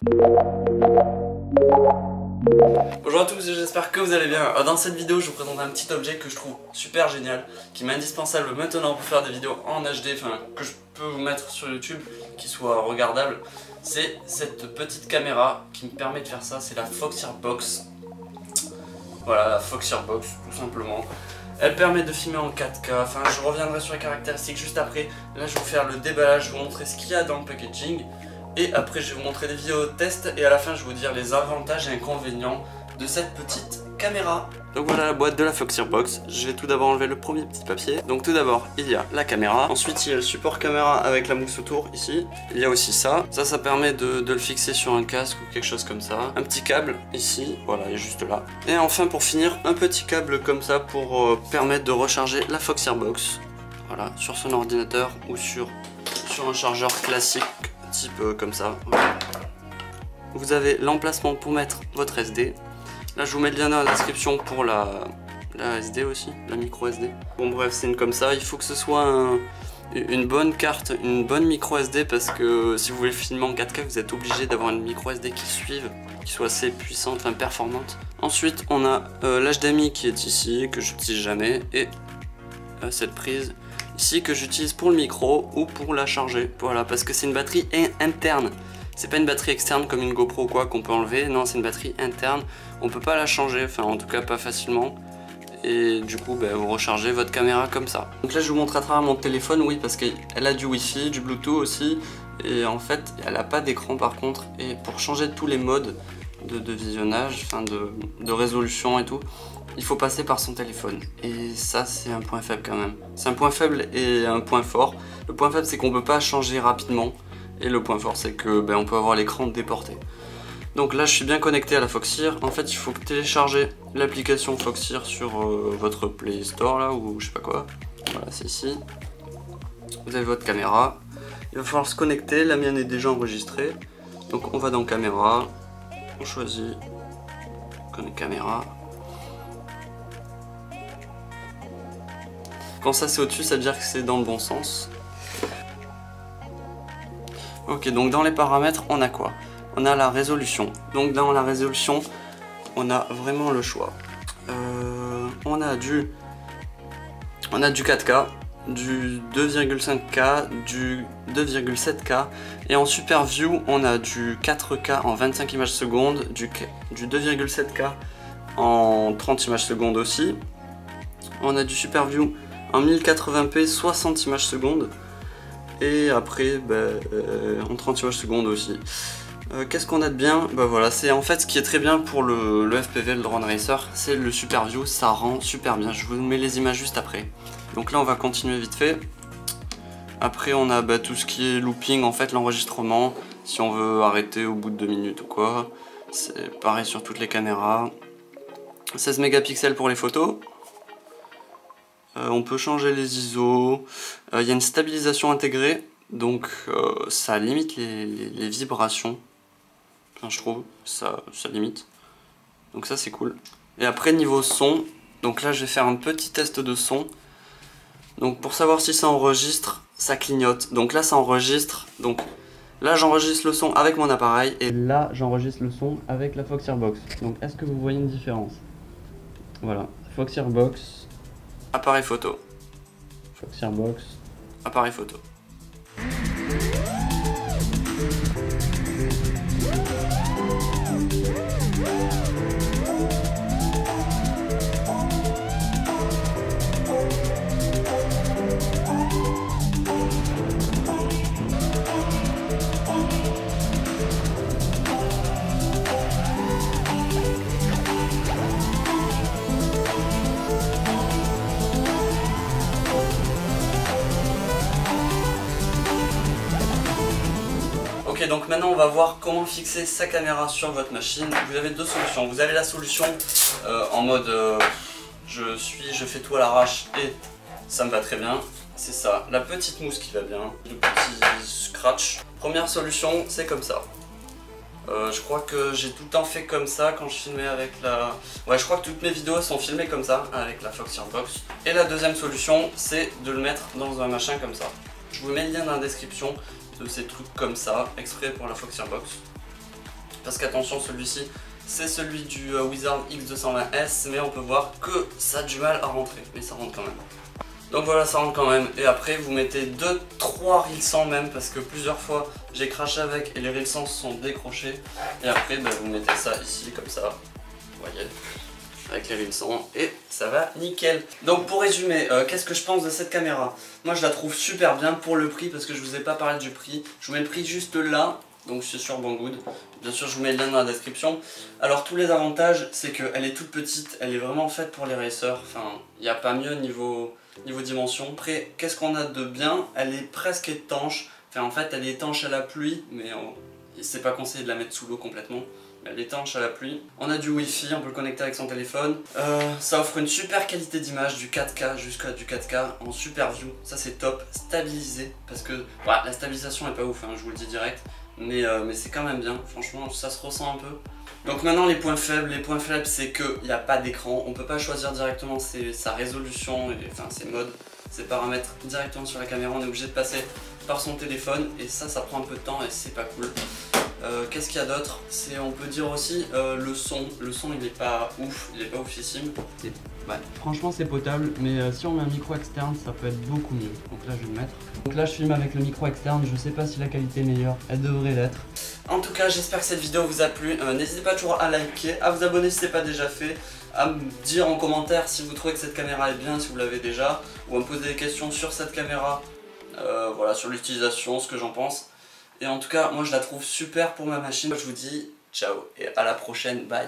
Bonjour à tous, j'espère que vous allez bien. Dans cette vidéo, je vous présente un petit objet que je trouve super génial, qui m'est indispensable maintenant pour faire des vidéos en HD, enfin que je peux vous mettre sur YouTube, qui soit regardable. C'est cette petite caméra qui me permet de faire ça, c'est la Foxeer Box. Voilà, la Foxeer Box, tout simplement. Elle permet de filmer en 4K, enfin je reviendrai sur les caractéristiques juste après. Là je vais vous faire le déballage, je vais vous montrer ce qu'il y a dans le packaging. Et après je vais vous montrer des vidéos de test et à la fin je vais vous dire les avantages et inconvénients de cette petite caméra. Donc voilà la boîte de la Foxeer Box. Je vais tout d'abord enlever le premier petit papier. Donc tout d'abord il y a la caméra. Ensuite il y a le support caméra avec la mousse autour ici. Il y a aussi ça. Ça permet de le fixer sur un casque ou quelque chose comme ça. Un petit câble ici, voilà, il est juste là. Et enfin pour finir un petit câble comme ça pour permettre de recharger la Foxeer Box. Voilà, sur son ordinateur ou sur un chargeur classique type comme ça. Voilà. Vous avez l'emplacement pour mettre votre SD. Là je vous mets le lien dans la description pour la SD aussi, la micro SD. Bon bref, c'est une comme ça, il faut que ce soit une bonne carte, une bonne micro SD parce que si vous voulez filmer en 4K, vous êtes obligé d'avoir une micro SD qui suive, qui soit assez puissante, enfin performante. Ensuite on a l'HDMI qui est ici, que j'utilise jamais, et cette prise ici que j'utilise pour le micro ou pour la charger. Voilà, parce que c'est une batterie interne. C'est pas une batterie externe comme une GoPro ou quoi qu'on peut enlever. Non, c'est une batterie interne. On peut pas la changer, enfin en tout cas pas facilement. Et du coup, vous rechargez votre caméra comme ça. Donc là, je vous montre à travers mon téléphone, oui, parce qu'elle a du Wi-Fi, du Bluetooth aussi. Et en fait, elle a pas d'écran par contre. Et pour changer tous les modes de visionnage, enfin de résolution et tout, il faut passer par son téléphone. Et ça, c'est un point faible quand même. C'est un point faible et un point fort. Le point faible, c'est qu'on peut pas changer rapidement. Et le point fort, c'est que on peut avoir l'écran déporté. Donc là, je suis bien connecté à la Foxeer. En fait, il faut télécharger l'application Foxeer sur votre Play Store là, ou je sais pas quoi. Voilà, c'est ici. Vous avez votre caméra. Il va falloir se connecter. La mienne est déjà enregistrée. Donc on va dans caméra. On choisit connect caméra. Quand ça c'est au-dessus, ça veut dire que c'est dans le bon sens. Ok, donc dans les paramètres, on a quoi? On a la résolution. Donc dans la résolution, on a vraiment le choix. On a du 4K, du 2,5K, du 2,7K. Et en Super View, on a du 4K en 25 images secondes, du 2,7K en 30 images secondes aussi. On a du Super View en 1080p 60 images secondes et après en 30 images secondes aussi. Qu'est-ce qu'on a de bien? Voilà, c'est en fait ce qui est très bien pour le FPV, le Drone Racer, c'est le Super View, ça rend super bien. Je vous mets les images juste après. Donc là on va continuer vite fait. Après on a tout ce qui est looping, en fait l'enregistrement, si on veut arrêter au bout de 2 minutes ou quoi. C'est pareil sur toutes les caméras. 16 mégapixels pour les photos. On peut changer les ISO, il y a une stabilisation intégrée, donc ça limite les vibrations, enfin, je trouve, ça limite, donc ça c'est cool. Et après niveau son, donc là je vais faire un petit test de son, donc pour savoir si ça enregistre, ça clignote, donc là ça enregistre, donc là j'enregistre le son avec mon appareil, et là j'enregistre le son avec la Foxeer Box, donc est-ce que vous voyez une différence? Voilà, Foxeer Box, appareil photo. Foxeer Box, appareil photo. Ok, donc maintenant on va voir comment fixer sa caméra sur votre machine. Vous avez deux solutions. Vous avez la solution en mode je fais tout à l'arrache et ça me va très bien. C'est ça, la petite mousse qui va bien, le petit scratch. Première solution, c'est comme ça. Je crois que j'ai tout le temps fait comme ça quand je filmais avec la... Ouais, je crois que toutes mes vidéos sont filmées comme ça, avec la Foxeer Box. Et la deuxième solution, c'est de le mettre dans un machin comme ça. Je vous mets le lien dans la description de ces trucs comme ça, exprès pour la Foxeer Box. parce qu'attention, celui-ci c'est celui du Wizard X220S, mais on peut voir que ça a du mal à rentrer, mais ça rentre quand même. Donc voilà, ça rentre quand même, et après vous mettez 2-3 rilsans même, parce que plusieurs fois j'ai craché avec et les rilsans se sont décrochés, et après bah, vous mettez ça ici comme ça, vous voyez, avec les rilsans, et ça va nickel. Donc pour résumer, qu'est-ce que je pense de cette caméra? Moi je la trouve super bien pour le prix, parce que je vous ai pas parlé du prix, je vous mets le prix juste là, donc c'est sur Banggood. Bien sûr je vous mets le lien dans la description. Alors tous les avantages, c'est qu'elle est toute petite, elle est vraiment faite pour les racers, enfin il n'y a pas mieux niveau dimension. Après, qu'est-ce qu'on a de bien? Elle est presque étanche, enfin en fait elle est étanche à la pluie, mais c'est pas conseillé de la mettre sous l'eau complètement. Elle est étanche à la pluie. On a du Wi-Fi, on peut le connecter avec son téléphone. Ça offre une super qualité d'image, du 4K jusqu'à du 4K en super view. Ça c'est top, stabilisé, parce que ouais, la stabilisation est pas ouf, hein, je vous le dis direct. Mais c'est quand même bien, franchement ça se ressent un peu. Donc maintenant les points faibles c'est qu'il n'y a pas d'écran, on peut pas choisir directement sa résolution, enfin ses modes, ses paramètres directement sur la caméra, on est obligé de passer par son téléphone et ça prend un peu de temps et c'est pas cool. Qu'est-ce qu'il y a d'autre? On peut dire aussi le son il est pas ouf, il est pas oufissime. Ouais, franchement c'est potable, mais si on met un micro externe ça peut être beaucoup mieux. Donc là je vais le mettre. Donc là je filme avec le micro externe, je sais pas si la qualité est meilleure, elle devrait l'être. En tout cas j'espère que cette vidéo vous a plu, n'hésitez pas toujours à liker, à vous abonner si ce n'est pas déjà fait, à me dire en commentaire si vous trouvez que cette caméra est bien, si vous l'avez déjà, ou à me poser des questions sur cette caméra, voilà, sur l'utilisation, ce que j'en pense. Et en tout cas moi je la trouve super pour ma machine, je vous dis ciao et à la prochaine, bye.